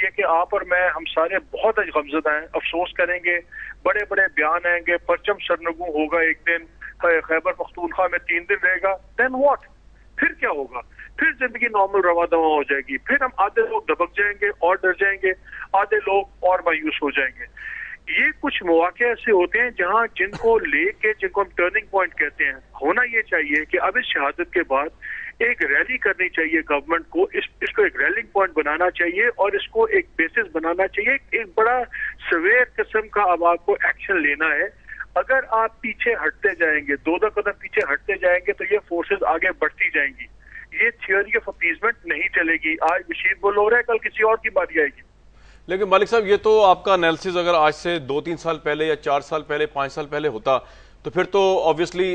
چاہیے کہ آپ اور میں ہم سارے بہت غمزدہ ہیں, افسوس کریں گے, بڑے بڑے بیان آئیں گے, پرچم سرنگوں ہوگا ایک دن, خیبر پختونخوا میں 3 دن رہے گا, دین واٹ, پھر کیا ہوگا؟ پھر زندگی نارمل رواں دواں ہو جائے گی, پھر ہم آدھے لوگ دبک جائیں گے اور ڈر جائیں گے, آدھے لوگ اور مایوس ہو جائیں گے. یہ کچھ مواقع ایسے ہوتے ہیں جہاں جن کو لے کے, جن کو ہم ٹرننگ پوائنٹ کہتے ہیں, ہونا یہ چاہیے کہ اب اس شہادت کے بعد ایک ریلی کرنی چاہیے گورنمنٹ کو, اس کو ایک ریلنگ پوائنٹ بنانا چاہیے اور اس کو ایک بیسس بنانا چاہیے, ایک بڑا سویر قسم کا اب آپ کو ایکشن لینا ہے. اگر آپ پیچھے ہٹتے جائیں گے, 2 قدم پیچھے ہٹتے جائیں گے, تو یہ فورسز آگے بڑھتی جائیں گی. یہ تھیوری آف اپیزمنٹ نہیں چلے گی. آج بشیر بول ہو رہا ہے, کل کسی اور کی باری آئے گی. لیکن مالک صاحب, یہ تو آپ کا انالیسز اگر آج سے 2-3 سال پہلے یا 4 سال پہلے 5 سال پہلے ہوتا تو پھر تو آبویسلی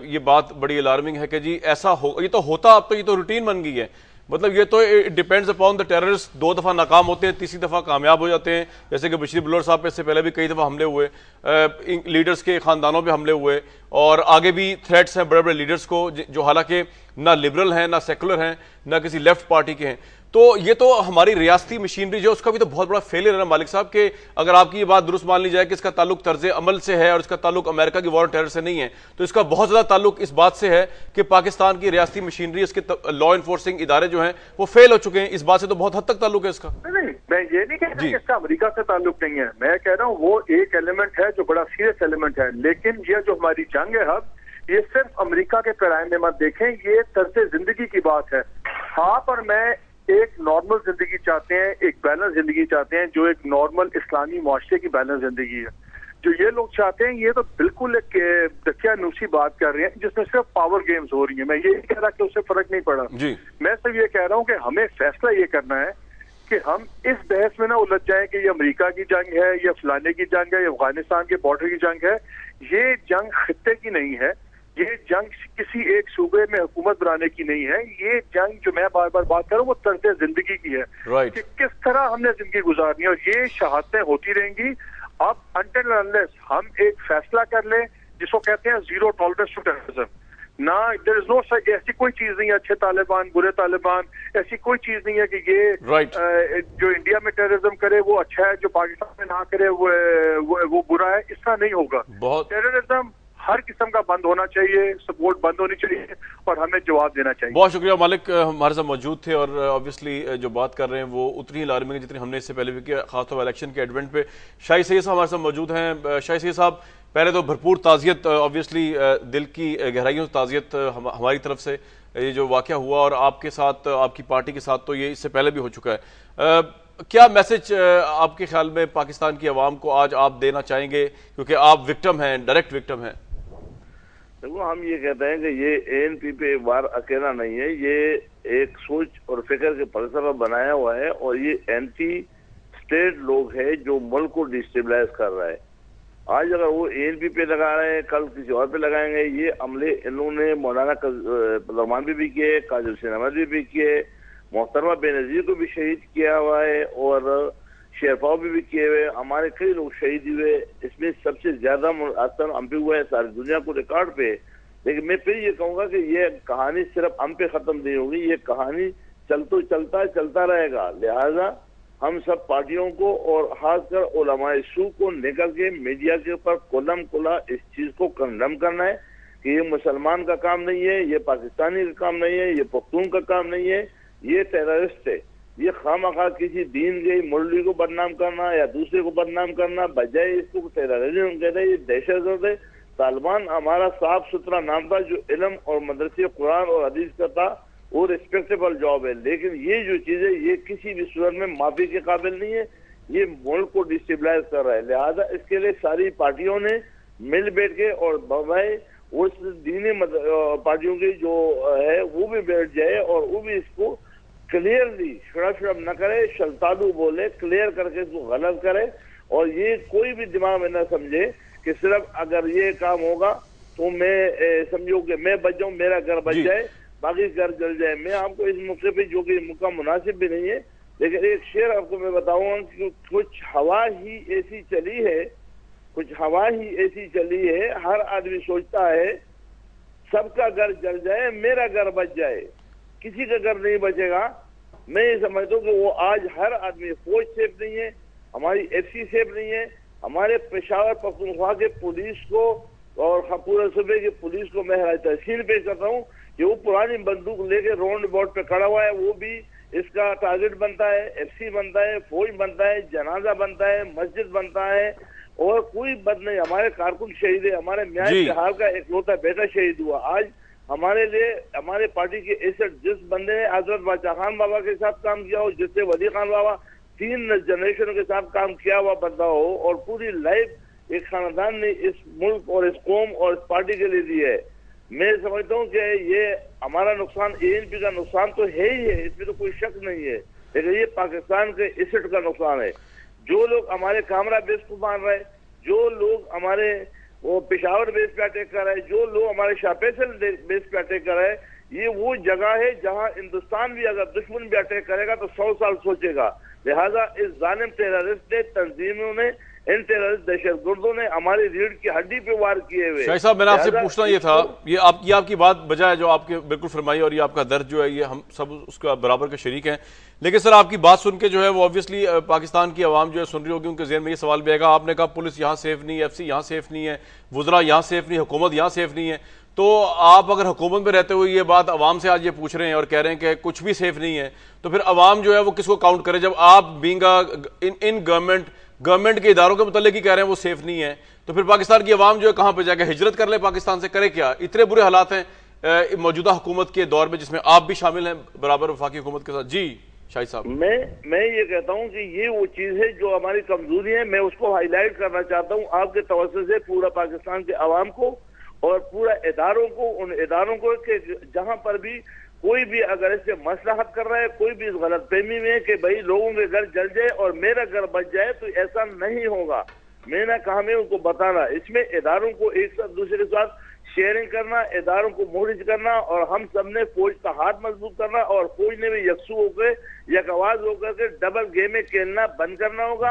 یہ بات بڑی الارمنگ ہے کہ جی ایسا ہو, یہ تو ہوتا, اب تو یہ تو روٹین بن گئی ہے. مطلب یہ تو ڈیپینڈز اپون دا ٹیررسٹ, 2 دفعہ ناکام ہوتے ہیں, تیسری دفعہ کامیاب ہو جاتے ہیں, جیسے کہ بشیر بلور صاحب پہ اس سے پہلے بھی کئی دفعہ حملے ہوئے, لیڈرز کے خاندانوں پہ حملے ہوئے, اور آگے بھی تھریٹس ہیں بڑے بڑے لیڈرز کو جو حالانکہ نہ لبرل ہیں, نہ سیکولر ہیں, نہ کسی لیفٹ پارٹی کے ہیں. تو یہ تو ہماری ریاستی مشینری جو اس کا بھی تو بہت بڑا فیلئر ہے نا مالک صاحب, کہ اگر آپ کی یہ بات درست مان لی جائے کہ اس کا تعلق طرز عمل سے ہے اور اس کا تعلق امریکہ کی وار ٹیرر سے نہیں ہے, تو اس کا بہت زیادہ تعلق اس بات سے ہے کہ پاکستان کی ریاستی مشینری, اس کے لا انفورسنگ ادارے جو ہیں وہ فیل ہو چکے ہیں. اس بات سے تو بہت حد تک تعلق ہے اس کا. نہیں, میں یہ نہیں کہہ رہا کہ اس کا امریکہ سے تعلق نہیں ہے, میں کہہ رہا ہوں وہ ایک ایلیمنٹ ہے جو بڑا سیریس ایلیمنٹ ہے. لیکن یہ جو ہماری جنگ ہے اب, یہ صرف امریکہ کے پیرائے میں مت دیکھیں, یہ طرز زندگی کی بات ہے. آپ اور میں ایک نارمل زندگی چاہتے ہیں, ایک بیلنس زندگی چاہتے ہیں, جو ایک نارمل اسلامی معاشرے کی بیلنس زندگی ہے. جو یہ لوگ چاہتے ہیں یہ تو بالکل ایک دقیانوسی بات کر رہے ہیں جس میں صرف پاور گیمز ہو رہی ہیں. میں یہ کہہ رہا کہ اس سے فرق نہیں پڑا, میں صرف یہ کہہ رہا ہوں کہ ہمیں فیصلہ یہ کرنا ہے کہ ہم اس بحث میں نہ الجھ جائیں کہ یہ امریکہ کی جنگ ہے, یا فلانے کی جنگ ہے, یا افغانستان کے بارڈر کی جنگ ہے. یہ جنگ خطے کی نہیں ہے, یہ جنگ کسی ایک صوبے میں حکومت بنانے کی نہیں ہے. یہ جنگ جو میں بار بار بات کروں وہ طرز زندگی کی ہے, کہ کس طرح ہم نے زندگی گزارنی ہے, اور یہ شہادتیں ہوتی رہیں گی. اب انٹل انلیس ہم ایک فیصلہ کر لیں جس کو کہتے ہیں زیرو ٹالرنس ٹو ٹیررزم, نہ دیر از نو ایسی کوئی چیز نہیں ہے اچھے طالبان برے طالبان, ایسی کوئی چیز نہیں ہے کہ یہ جو انڈیا میں ٹیررزم کرے وہ اچھا ہے, جو پاکستان میں نہ کرے وہ برا ہے. اس طرح نہیں ہوگا. ٹیررزم ہر قسم کا بند ہونا چاہیے, سپورٹ بند ہونی چاہیے, اور ہمیں جواب دینا چاہیے. بہت شکریہ مالک, ہمارے ساتھ موجود تھے, اور آبویسلی جو بات کر رہے ہیں وہ اتنی ہی الارمنگ ہے جتنی ہم نے اس سے پہلے بھی کیا, خاص طور پر الیکشن کے ایڈوینٹ پہ. شاہی سید صاحب ہمارے ساتھ موجود ہیں. شاہی سید صاحب, پہلے تو بھرپور تعزیت, آبویسلی دل کی گہرائیوں سے تعزیت ہماری طرف سے, یہ جو واقعہ ہوا اور آپ کے ساتھ, آپ کی پارٹی کے ساتھ تو یہ اس سے پہلے بھی ہو چکا ہے. کیا میسج آپ کے خیال میں پاکستان کی عوام کو آج آپ دینا چاہیں گے, کیونکہ آپ وکٹم ہیں, ڈائریکٹ وکٹم ہیں؟ دیکھو, ہم یہ کہتے ہیں کہ یہ ANP پہ وار اکیلا نہیں ہے, یہ ایک سوچ اور فکر کے فلسفہ بنایا ہوا ہے, اور یہ اینٹی اسٹیٹ لوگ ہیں جو ملک کو ڈسٹیبلائز کر رہا ہے. آج اگر وہ ANP پہ لگا رہے ہیں, کل کسی اور پہ لگائیں گے. یہ عملے انہوں نے مولانا رحمان بھی کیے, قاضی حسین احمد بھی کیے, محترمہ بے نظیر کو بھی شہید کیا ہوا ہے, اور شیرفاؤ بھی کیے ہوئے. ہمارے کئی لوگ شہید ہوئے, اس میں سب سے زیادہ اثر ہم پہ ہوا ہے ساری دنیا کو ریکارڈ پہ. لیکن میں پھر یہ کہوں گا کہ یہ کہانی صرف ہم پہ ختم نہیں ہوگی, یہ کہانی چلتا رہے گا. لہذا ہم سب پارٹیوں کو اور خاص کر علماء سو کو نکل کے میڈیا کے اوپر کلم کلا اس چیز کو کنڈم کرنا ہے کہ یہ مسلمان کا کام نہیں ہے, یہ پاکستانی کا کام نہیں ہے, یہ پختون کا کام نہیں ہے, یہ ٹیررسٹ ہے. یہ خواہ کسی دین کے مولوی کو بدنام کرنا یا دوسرے کو بدنام کرنا, بجائے اس کو ٹیررزم کہتے ہیں, یہ دہشت گرد ہے. طالبان ہمارا صاف ستھرا نام تھا جو علم اور مدرسے قرآن اور حدیث کا تھا, وہ ریسپیکٹیبل جاب ہے. لیکن یہ جو چیز ہے یہ کسی بھی صورت میں معافی کے قابل نہیں ہے, یہ ملک کو ڈسٹیبلائز کر رہا ہے. لہذا اس کے لیے ساری پارٹیوں نے مل بیٹھ کے, اور بھائی اس دینی پارٹیوں کی جو ہے وہ بھی بیٹھ جائے اور وہ بھی اس کو کلیئرلی شرب نہ کرے, شلتالو بولے, کلیئر کر کے اس کو غلط کرے. اور یہ کوئی بھی دماغ میں نہ سمجھے کہ صرف اگر یہ کام ہوگا تو میں سمجھو کہ میں بچ جاؤں, میرا گھر بچ جائے, باقی گھر جل جائے. میں آپ کو اس موقع پہ, جو کہ موقع مناسب بھی نہیں ہے, لیکن ایک شعر آپ کو میں بتاؤں کہ کچھ ہوا ہی ایسی چلی ہے, ہر آدمی سوچتا ہے سب کا گھر جل جائے, میرا گھر بچ جائے. کسی کا گھر نہیں بچے گا, میں یہ سمجھتا ہوں کہ وہ آج ہر آدمی، فوج سیف نہیں ہے، ہماری FC سیف نہیں ہے، ہمارے پشاور پختونخوا کے پولیس کو اور پورے صوبے کی پولیس کو میں تحسین پیش کرتا ہوں کہ وہ پرانی بندوق لے کے راؤنڈ اباؤٹ پہ کھڑا ہوا ہے، وہ بھی اس کا ٹارگٹ بنتا ہے، FC بنتا ہے، فوج بنتا ہے، جنازہ بنتا ہے، مسجد بنتا ہے، اور کوئی بد نہیں. ہمارے کارکن شہید ہے، ہمارے میاں بہار کا اکلوتا بیٹا شہید ہوا. آج ہمارے لیے ہمارے پارٹی کے ایسٹ جس بندے نے حضرت بادشاہ خان بابا کے ساتھ کام کیا ہو، جس سے ولی خان بابا 3 جنریشنوں کے ساتھ کام کیا ہوا بندہ ہو، اور پوری لائف ایک خاندان نے اس ملک اور اس قوم اور اس پارٹی کے لیے دی ہے. میں سمجھتا ہوں کہ یہ ہمارا نقصان ANP کا نقصان تو ہے ہی ہے، اس میں تو کوئی شک نہیں ہے، لیکن یہ پاکستان کے ایسٹ کا نقصان ہے. جو لوگ ہمارے کامرا بیس کو مان رہے، جو لوگ ہمارے وہ پشاور بیس پہ اٹیک کر رہے، جو لوگ ہمارے شاہ فیصل بیس پہ اٹیک کر رہے، یہ وہ جگہ ہے جہاں ہندوستان بھی اگر دشمن بھی اٹیک کرے گا تو 100 سال سوچے گا. لہذا اس ظالم ٹیررسٹ نے، تنظیموں نے، ان ٹیررسٹ دہشت گردوں نے ہماری ریڑھ کی ہڈی پہ وار کیے ہوئے. شاہی صاحب میں نے آپ سے پوچھنا یہ تھا، یہ آپ کی بات بجائے جو آپ کے بالکل فرمائی، اور یہ آپ کا درد جو ہے یہ ہم سب اس کا برابر کے شریک ہیں، لیکن سر آپ کی بات سن کے جو ہے وہ obviously پاکستان کی عوام جو ہے سن رہی ہوگی، ان کے ذہن میں یہ سوال بھی آئے گا. آپ نے کہا پولیس یہاں سیف نہیں ہے، FC یہاں سیف نہیں ہے، وزراء یہاں سیف نہیں ہے، حکومت یہاں سیف نہیں ہے. تو آپ اگر حکومت میں رہتے ہوئے یہ بات عوام سے آج یہ پوچھ رہے ہیں اور کہہ رہے ہیں کہ کچھ بھی سیف نہیں ہے، تو پھر عوام جو ہے وہ کس کو کاؤنٹ کرے؟ جب آپ بینگ ان گورنمنٹ کے اداروں کے متعلق ہی کہہ رہے ہیں وہ سیف نہیں ہے، تو پھر پاکستان کی عوام جو ہے کہاں پہ جا کے ہجرت کر لے؟ پاکستان سے کرے کیا؟ اتنے برے حالات ہیں موجودہ حکومت کے دور میں، جس میں آپ بھی شامل ہیں برابر وفاقی حکومت کے ساتھ. جی شاہد صاحب، میں یہ کہتا ہوں کہ یہ وہ چیز ہے جو ہماری کمزوری ہے. میں اس کو ہائی لائٹ کرنا چاہتا ہوں آپ کے توسط سے پورا پاکستان کے عوام کو اور پورا اداروں کو، ان اداروں کو کہ جہاں پر بھی کوئی بھی اگر اس سے مصلحت کر رہا ہے، کوئی بھی اس غلط فہمی میں کہ بھائی لوگوں کے گھر جل جائے اور میرا گھر بچ جائے، تو ایسا نہیں ہوگا. میں نے کہا میں ان کو بتانا، اس میں اداروں کو ایک ساتھ دوسرے کے ساتھ شیئرنگ کرنا، اداروں کو مورج کرنا، اور ہم سب نے فوج کا ہاتھ مضبوط کرنا، اور فوج نے بھی یکسو ہو کے یک آواز ہو کر کے ڈبل گیمیں کھیلنا بند کرنا ہوگا.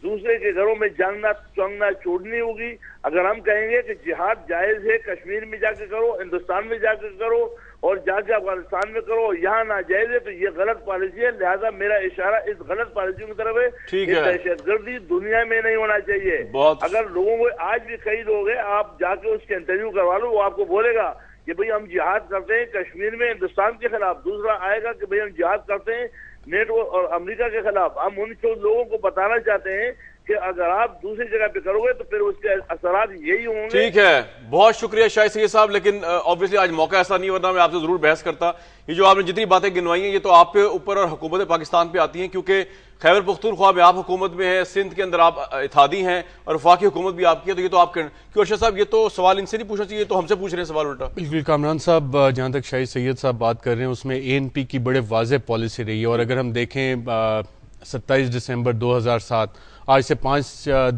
دوسرے کے گھروں میں جاننا چونگنا چھوڑنی ہوگی. اگر ہم کہیں گے کہ جہاد جائز ہے، کشمیر میں جا کے کرو، ہندوستان میں جا کے کرو، اور جا کے افغانستان میں کرو، یہاں ناجائز ہے، تو یہ غلط پالیسی ہے. لہذا میرا اشارہ اس غلط پالیسیوں کی طرف ہے. دہشت گردی دنیا میں نہیں ہونا چاہیے. اگر لوگوں کو آج بھی کئی لوگ ہیں، آپ جا کے اس کے انٹرویو کروا لو، وہ آپ کو بولے گا کہ بھئی ہم جہاد کرتے ہیں کشمیر میں ہندوستان کے خلاف. دوسرا آئے گا کہ بھئی ہم جہاد کرتے ہیں نیٹو اور امریکہ کے خلاف. ہم ان لوگوں کو بتانا چاہتے ہیں کہ اگر آپ دوسری جگہ پہ کرو گے تو پھر اس کے اثرات یہی ہوں گے. ٹھیک ہے، بہت شکریہ شاہد سید صاحب، لیکن obviously آج موقع ایسا نہیں، ورنہ میں آپ سے ضرور بحث کرتا. یہ جو آپ نے جتنی باتیں گنوائی ہیں یہ تو آپ پہ اوپر اور حکومت پاکستان پہ آتی ہیں، کیونکہ خیبر پختونخوا میں آپ حکومت میں ہیں، سندھ کے اندر آپ اتحادی ہیں، اور وفاقی حکومت بھی آپ کی ہے. تو یہ تو آپ کے کیوں ارشد صاحب، یہ تو سوال ان سے نہیں پوچھنا چاہیے، تو ہم سے پوچھ رہے ہیں سوال الٹا. بالکل کامران صاحب، جہاں تک شاہد سید صاحب بات کر رہے ہیں اس میں ANP کی بڑے واضح پالیسی رہی ہے. اور اگر ہم دیکھیں 27 دسمبر 2007 آج سے 5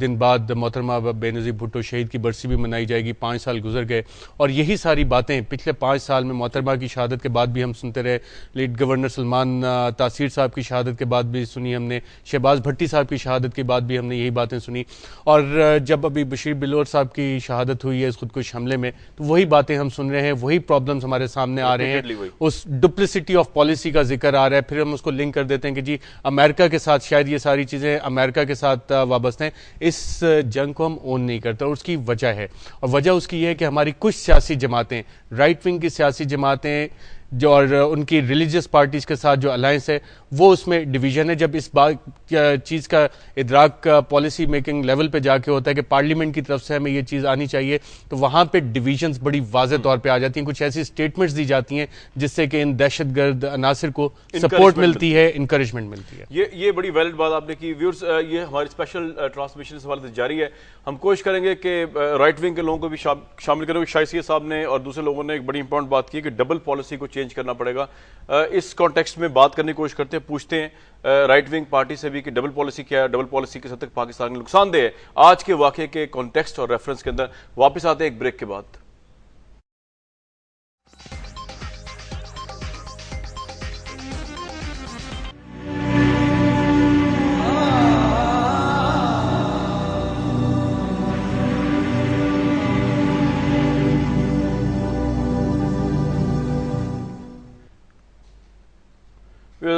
دن بعد محترمہ بے نظیر بھٹو شہید کی برسی بھی منائی جائے گی. 5 سال گزر گئے اور یہی ساری باتیں پچھلے 5 سال میں محترمہ کی شہادت کے بعد بھی ہم سنتے رہے. لیٹ گورنر سلمان تاثیر صاحب کی شہادت کے بعد بھی سنی ہم نے، شہباز بھٹی صاحب کی شہادت کے بعد بھی ہم نے یہی باتیں سنی. اور جب ابھی بشیر بلور صاحب کی شہادت ہوئی ہے اس خودکش حملے میں، تو وہی باتیں ہم سن رہے ہیں، وہی پرابلمز ہمارے سامنے آ رہے ہیں. اس ڈپلیسٹی آف پالیسی کا ذکر آ رہا ہے. پھر ہم اس کو لنک کر دیتے ہیں کہ جی امریکہ کے ساتھ شاید یہ ساری چیزیں امریکہ کے ساتھ وابستہ ہیں. اس جنگ کو ہم اون نہیں کرتے، اور اس کی وجہ ہے، اور وجہ اس کی یہ ہے کہ ہماری کچھ سیاسی جماعتیں، رائٹ ونگ کی سیاسی جماعتیں جو اور ان کی ریلیجیس پارٹیز کے ساتھ جو الائنس ہے وہ اس میں ڈویژن ہے. جب اس بات چیز کا ادراک پالیسی میکنگ لیول پہ جا کے ہوتا ہے کہ پارلیمنٹ کی طرف سے ہمیں یہ چیز آنی چاہیے، تو وہاں پہ ڈویژنز بڑی واضح طور پہ آ جاتی ہیں. کچھ ایسی سٹیٹمنٹس دی جاتی ہیں جس سے کہ ان دہشت گرد عناصر کو سپورٹ ملتی ہے، انکریجمنٹ ملتی ہے. یہ بڑی ویلڈ بات آپ نے کی. ویورز، یہ ہماری اسپیشل ٹرانسمیشن اس حوالے سے جاری ہے. ہم کوشش کریں گے کہ رائٹ ونگ کے لوگوں کو بھی شامل کریں. شاہد سید صاحب نے اور دوسرے لوگوں نے ایک بڑی امپورٹنٹ بات کی کہ ڈبل پالیسی کو چینج کرنا پڑے گا. اس کانٹیکسٹ میں بات کرنے کی کوشش کرتے ہیں، پوچھتے ہیں رائٹ ونگ پارٹی سے بھی کہ ڈبل پالیسی کیا ہے، ڈبل پالیسی کس حد تک پاکستان میں نقصان دہ ہے. آج کے واقعے کے کانٹیکسٹ اور ریفرنس کے اندر واپس آتے ہیں ایک بریک کے بعد.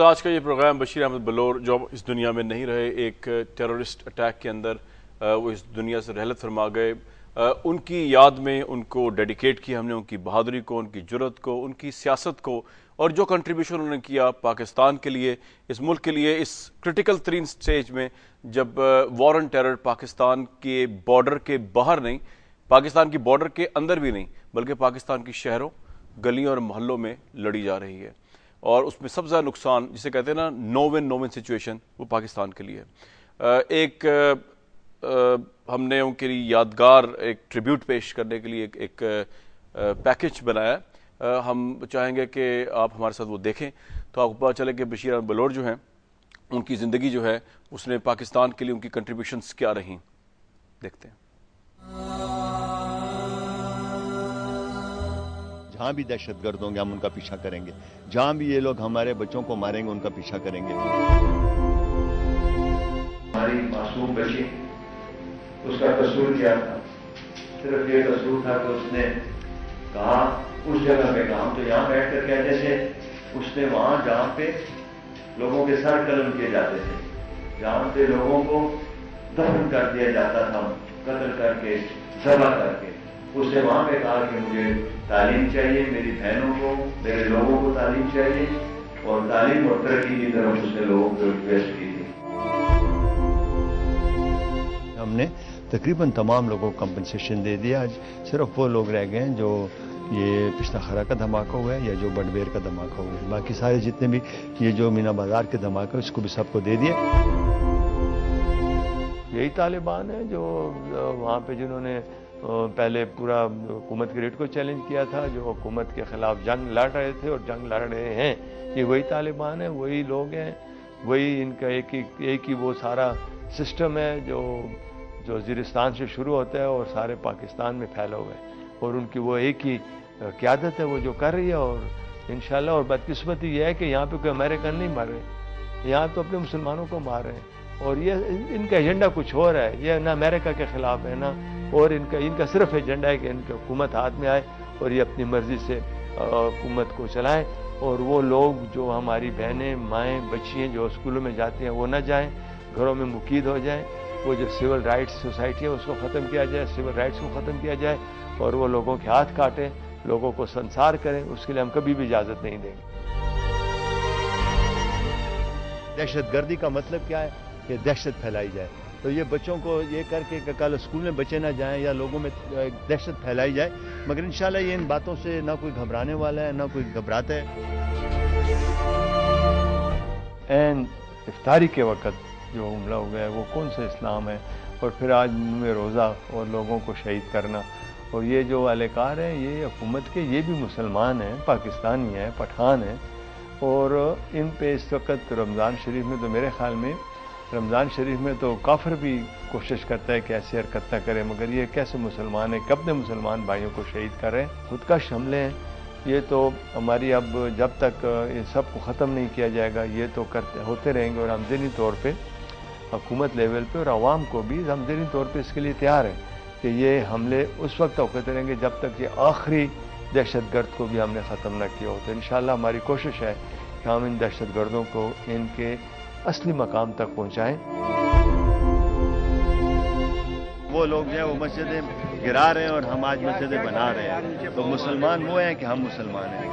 آج کا یہ پروگرام بشیر احمد بلور جو اس دنیا میں نہیں رہے، ایک ٹیررسٹ اٹیک کے اندر وہ اس دنیا سے رحلت فرما گئے، ان کی یاد میں ان کو ڈیڈیکیٹ کیا ہم نے، ان کی بہادری کو، ان کی جرأت کو، ان کی سیاست کو، اور جو کنٹریبیوشن انہوں نے کیا پاکستان کے لیے، اس ملک کے لیے، اس کرٹیکل ترین سٹیج میں جب وار آن ٹیرر پاکستان کے بارڈر کے باہر نہیں، پاکستان کی بارڈر کے اندر بھی نہیں، بلکہ پاکستان کی شہروں، گلیوں اور محلوں میں لڑی جا رہی ہے، اور اس میں سب سے زیادہ نقصان جسے کہتے ہیں نا نو ون سچویشن، وہ پاکستان کے لیے ایک ہم نے ان کے لیے یادگار ایک ٹریبیوٹ پیش کرنے کے لیے ایک پیکج بنایا ہے، ہم چاہیں گے کہ آپ ہمارے ساتھ وہ دیکھیں تو آپ کو پتہ چلے کہ بشیر احمد بلور جو ہیں ان کی زندگی جو ہے اس نے پاکستان کے لیے ان کی کنٹریبیوشنز کیا رہیں، دیکھتے ہیں۔ جہاں بھی دہشت گرد ہوں گے ہم ان کا پیچھا کریں گے، جہاں بھی یہ لوگ ہمارے بچوں کو ماریں گے ان کا پیچھا کریں گے۔ ہماری معصوم بچی، اس کا قصور کیا تھا؟ صرف یہ قصور تھا کہ اس نے کہا اس جگہ پہ کام تو یہاں بیٹھ کر کہتے تھے، اس نے وہاں جہاں پہ لوگوں کے سر قلم کیے جاتے تھے، جہاں پہ لوگوں کو دفن کر دیا جاتا تھا، قتل کر کے، ذبح کر کے، اس نے وہاں پہ کہا کہ مجھے تعلیم چاہیے، میری بہنوں کو، میرے لوگوں کو تعلیم چاہیے، اور تعلیم اور ترقی کی طرف اس نے لوگوں کو ریکویسٹ کی تھی۔ ہم نے تقریباً تمام لوگوں کو کمپنسیشن دے دیا، آج صرف وہ لوگ رہ گئے ہیں جو یہ پشتا خرا کا دھماکہ ہوا ہے یا جو بنڈبیر کا دھماکہ ہوا ہے، باقی سارے جتنے بھی یہ جو مینا بازار کے دھماکہ اس کو بھی سب کو دے دیا۔ یہی طالبان ہیں جو وہاں پہ جنہوں نے پہلے پورا حکومت کے ریٹ کو چیلنج کیا تھا، جو حکومت کے خلاف جنگ لڑ رہے تھے اور جنگ لڑ رہے ہیں، یہ وہی طالبان ہیں، وہی لوگ ہیں، وہی ان کا ایک ہی وہ سارا سسٹم ہے جو وزیرستان سے شروع ہوتا ہے اور سارے پاکستان میں پھیلا ہوا ہے، اور ان کی وہ ایک ہی قیادت ہے وہ جو کر رہی ہے، اور انشاءاللہ۔ اور بدقسمتی یہ ہے کہ یہاں پہ کوئی امریکن نہیں مار رہے، یہاں تو اپنے مسلمانوں کو مار رہے ہیں، اور یہ ان کا ایجنڈا کچھ اور ہے، یہ نہ امریکہ کے خلاف ہے نہ، اور ان کا صرف ایجنڈا ہے کہ ان کی حکومت ہاتھ میں آئے اور یہ اپنی مرضی سے حکومت کو چلائیں، اور وہ لوگ جو ہماری بہنیں، مائیں، بچیاں جو اسکولوں میں جاتی ہیں وہ نہ جائیں، گھروں میں مقید ہو جائیں، وہ جو سول رائٹس سوسائٹی ہے اس کو ختم کیا جائے، سول رائٹس کو ختم کیا جائے، اور وہ لوگوں کے ہاتھ کاٹیں، لوگوں کو سنسار کریں، اس کے لیے ہم کبھی بھی اجازت نہیں دیں گے۔ دہشت گردی کا مطلب کیا ہے کہ دہشت پھیلائی جائے، تو یہ بچوں کو یہ کر کے کہ کل اسکول میں بچے نہ جائیں یا لوگوں میں دہشت پھیلائی جائے، مگر انشاءاللہ یہ ان باتوں سے نہ کوئی گھبرانے والا ہے نہ کوئی گھبراتا ہے۔ این افطاری کے وقت جو حملہ ہو گیا ہے وہ کون سا اسلام ہے، اور پھر آج میں روزہ اور لوگوں کو شہید کرنا، اور یہ جو اہلکار ہیں یہ حکومت کے یہ بھی مسلمان ہیں، پاکستانی ہیں، پٹھان ہیں، اور ان پہ اس وقت رمضان شریف میں تو میرے خیال میں رمضان شریف میں تو کافر بھی کوشش کرتا ہے کہ ایسی حرکت نہ کرے، مگر یہ کیسے مسلمان ہیں کہ اپنے مسلمان بھائیوں کو شہید کر رہے ہیں، خودکش حملے ہیں، یہ تو ہماری اب جب تک ان سب کو ختم نہیں کیا جائے گا یہ تو ہوتے رہیں گے، اور ہم ذہنی طور پہ حکومت لیول پہ اور عوام کو بھی ہم ذہنی طور پہ اس کے لیے تیار ہیں کہ یہ حملے اس وقت ہوتے رہیں گے جب تک یہ آخری دہشت گرد کو بھی ہم نے ختم نہ کیا ہو۔ تو انشاءاللہ ہماری کوشش ہے کہ ہم ان دہشت گردوں کو ان کے اصلی مقام تک پہنچائیں۔ وہ لوگ جو ہے وہ مسجدیں گرا رہے ہیں اور ہم آج مسجدیں بنا رہے ہیں، تو مسلمان وہ ہیں کہ ہم مسلمان ہیں۔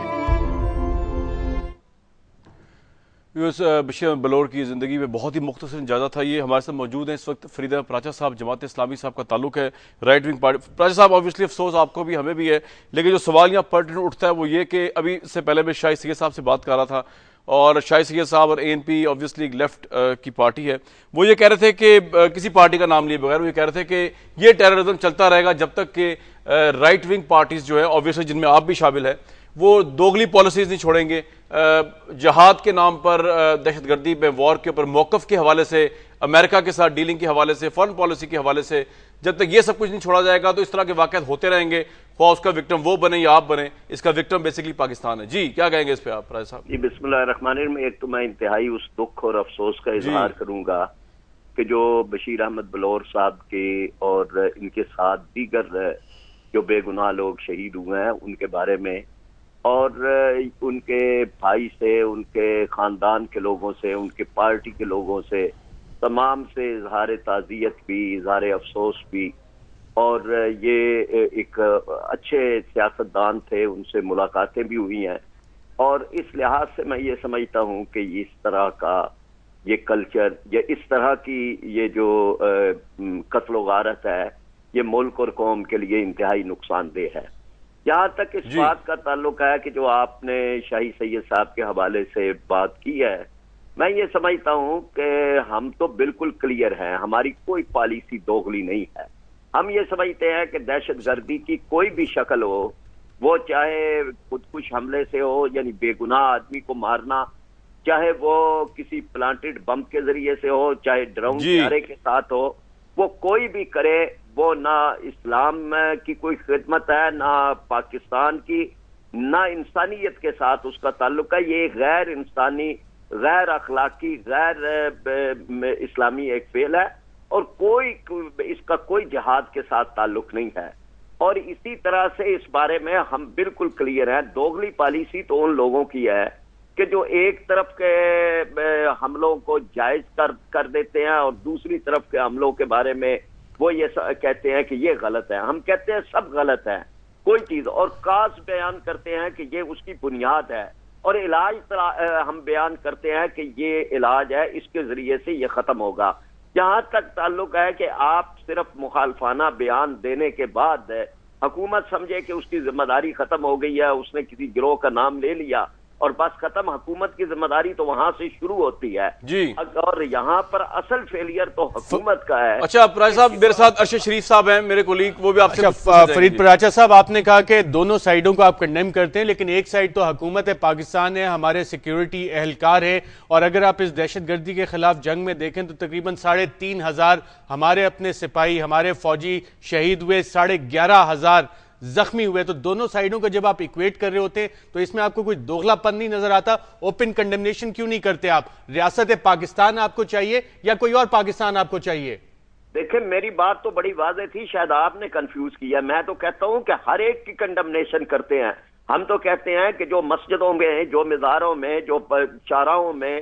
بشیر احمد بلور کی زندگی میں بہت ہی مختصر جائزہ تھا یہ۔ ہمارے ساتھ موجود ہیں اس وقت فرید احمد پراچا صاحب، جماعت اسلامی صاحب کا تعلق ہے، رائٹ ونگ پارٹی۔ پراچا صاحب آبویسلی افسوس آپ کو بھی ہمیں بھی ہے، لیکن جو سوال یہاں پرٹن اٹھتا ہے وہ یہ کہ ابھی سے پہلے میں شاہد سید صاحب سے بات کر رہا تھا، اور شاہد سید صاحب اور ANP آبویسلی ایک لیفٹ کی پارٹی ہے، وہ یہ کہہ رہے تھے کہ کسی پارٹی کا نام لیے بغیر وہ یہ کہہ رہے تھے کہ یہ ٹیررزم چلتا رہے گا جب تک کہ رائٹ ونگ پارٹیز جو ہے آبویسلی جن میں آپ بھی شامل ہیں وہ دوگلی پالیسیز نہیں چھوڑیں گے، جہاد کے نام پر، دہشت گردی میں وار کے اوپر موقف کے حوالے سے، امریکہ کے ساتھ ڈیلنگ کے حوالے سے، فارن پالیسی کے حوالے سے، جب تک یہ سب کچھ نہیں چھوڑا جائے گا تو اس طرح کے واقعات ہوتے رہیں گے، خواہ اس کا وکٹم وہ بنے یا آپ بنے، اس کا وکٹم بیسیکلی پاکستان ہے۔ جی کیا کہیں گے اس پہ آپ راجہ صاحب؟ جی بسم اللہ الرحمن الرحیم۔ ایک تو میں انتہائی اس دکھ اور افسوس کا اظہار کروں گا کہ جو بشیر احمد بلور صاحب کے اور ان کے ساتھ دیگر جو بے گناہ لوگ شہید ہوئے ہیں ان کے بارے میں اور ان کے بھائی سے، ان کے خاندان کے لوگوں سے، ان کے پارٹی کے لوگوں سے تمام سے اظہار تعزیت بھی، اظہار افسوس بھی، اور یہ ایک اچھے سیاستدان تھے، ان سے ملاقاتیں بھی ہوئی ہیں، اور اس لحاظ سے میں یہ سمجھتا ہوں کہ اس طرح کا یہ کلچر یا اس طرح کی یہ جو قتل و غارت ہے یہ ملک اور قوم کے لیے انتہائی نقصان دہ ہے۔ جہاں تک اس بات کا تعلق ہے کہ جو آپ نے شاہی سید صاحب کے حوالے سے بات کی ہے، میں یہ سمجھتا ہوں کہ ہم تو بالکل کلیئر ہیں، ہماری کوئی پالیسی دوغلی نہیں ہے۔ ہم یہ سمجھتے ہیں کہ دہشت گردی کی کوئی بھی شکل ہو، وہ چاہے خودکش حملے سے ہو یعنی بے گناہ آدمی کو مارنا، چاہے وہ کسی پلانٹڈ بم کے ذریعے سے ہو، چاہے ڈرون طیارے کے ساتھ ہو، وہ کوئی بھی کرے، وہ نہ اسلام کی کوئی خدمت ہے، نہ پاکستان کی، نہ انسانیت کے ساتھ اس کا تعلق ہے۔ یہ غیر انسانی، غیر اخلاقی، غیر اسلامی ایک فعل ہے، اور کوئی اس کا کوئی جہاد کے ساتھ تعلق نہیں ہے۔ اور اسی طرح سے اس بارے میں ہم بالکل کلیئر ہیں، دوغلی پالیسی تو ان لوگوں کی ہے کہ جو ایک طرف کے حملوں کو جائز کر دیتے ہیں اور دوسری طرف کے حملوں کے بارے میں وہ یہ کہتے ہیں کہ یہ غلط ہے۔ ہم کہتے ہیں سب غلط ہے، کوئی چیز، اور کاز بیان کرتے ہیں کہ یہ اس کی بنیاد ہے، اور علاج ہم بیان کرتے ہیں کہ یہ علاج ہے، اس کے ذریعے سے یہ ختم ہوگا۔ جہاں تک تعلق ہے کہ آپ صرف مخالفانہ بیان دینے کے بعد حکومت سمجھے کہ اس کی ذمہ داری ختم ہو گئی ہے، اس نے کسی گروہ کا نام لے لیا اور بس ختم، حکومت کی ذمہ داری تو وہاں سے شروع ہوتی ہے جی، اور یہاں پر اصل فیلئر تو حکومت کا ہے۔ اچھا پراچا صاحب، میرے ساتھ ارشد شریف صاحب ہیں، میرے کولیگ، وہ بھی آپ سے فرید پراچا صاحب، آپ نے کہا کہ دونوں سائیڈوں کو آپ کنڈیم کرتے ہیں، لیکن ایک سائیڈ تو حکومت پاکستان ہے، ہمارے سیکیورٹی اہلکار ہے، اور اگر آپ اس دہشت گردی کے خلاف جنگ میں دیکھیں تو تقریباً 3,500 ہمارے اپنے سپاہی، ہمارے فوجی شہید ہوئے، 11,500 زخمی ہوئے۔ تو دونوں سائیڈوں کو جب آپ ایکویٹ کر رہے ہوتے تو اس میں آپ کو کوئی دوغلا پن نہیں نظر آتا؟ اوپن کنڈمنیشن کیوں نہیں کرتے آپ؟ ریاست پاکستان آپ کو چاہیے یا کوئی اور پاکستان آپ کو چاہیے؟ دیکھیں میری بات تو بڑی واضح تھی، شاید آپ نے کنفیوز کیا۔ میں تو کہتا ہوں کہ ہر ایک کی کنڈمنیشن کرتے ہیں۔ ہم تو کہتے ہیں کہ جو مسجدوں میں، جو مزاروں میں، جو چاراہوں میں،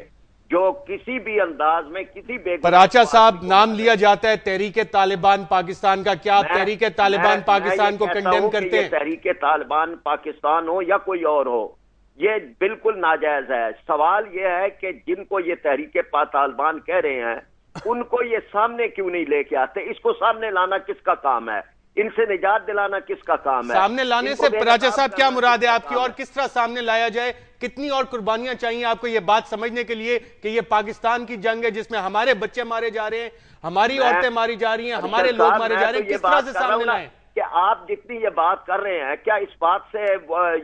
جو کسی بھی انداز میں کسی بے پراچا صاحب نام لیا جاتا ہے تحریک طالبان پاکستان کا، کیا آپ تحریک طالبان پاکستان کو کنڈیم کرتے ہیں؟ تحریک طالبان پاکستان ہو یا کوئی اور ہو، یہ بالکل ناجائز ہے۔ سوال یہ ہے کہ جن کو یہ تحریک طالبان کہہ رہے ہیں ان کو یہ سامنے کیوں نہیں لے کے آتے؟ اس کو سامنے لانا کس کا کام ہے؟ ان سے نجات دلانا کس کا کام ہے؟ سامنے لانے سے پراچا صاحب کیا مراد ہے آپ کی، اور کس طرح سامنے لایا جائے؟ کتنی اور قربانیاں چاہیے آپ کو یہ بات سمجھنے کے لیے کہ یہ پاکستان کی جنگ ہے جس میں ہمارے بچے مارے جا رہے ہیں، ہماری عورتیں ماری جا رہی ہیں، ہمارے لوگ مارے جا رہے ہیں؟ کس طرح سے سامنے لائیں؟ کہ آپ جتنی یہ بات کر رہے ہیں، کیا اس بات سے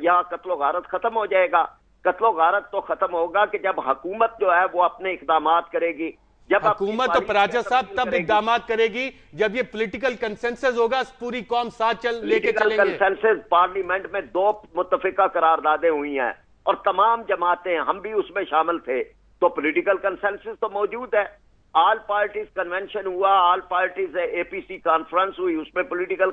یہاں قتل و غارت ختم ہو جائے گا؟ قتل و غارت تو ختم ہوگا کہ جب حکومت جو ہے وہ اپنے اقدامات کرے گی، جب حکومت تو پراچا صاحب تب اقدامات کرے گی جب یہ پولیٹیکل کنسنسس ہوگا، پوری قوم ساتھ لے کے چلیں گے۔ کنسنسس پارلیمنٹ میں 2 متفقہ قراردادیں ہوئی ہیں اور تمام جماعتیں، ہم بھی اس میں شامل تھے، تو پولیٹیکل کنسنسس تو موجود ہے۔ آل پارٹیز کنونشن ہوا، آل پارٹیز APC کانفرنس ہوئی، اس میں پولیٹیکل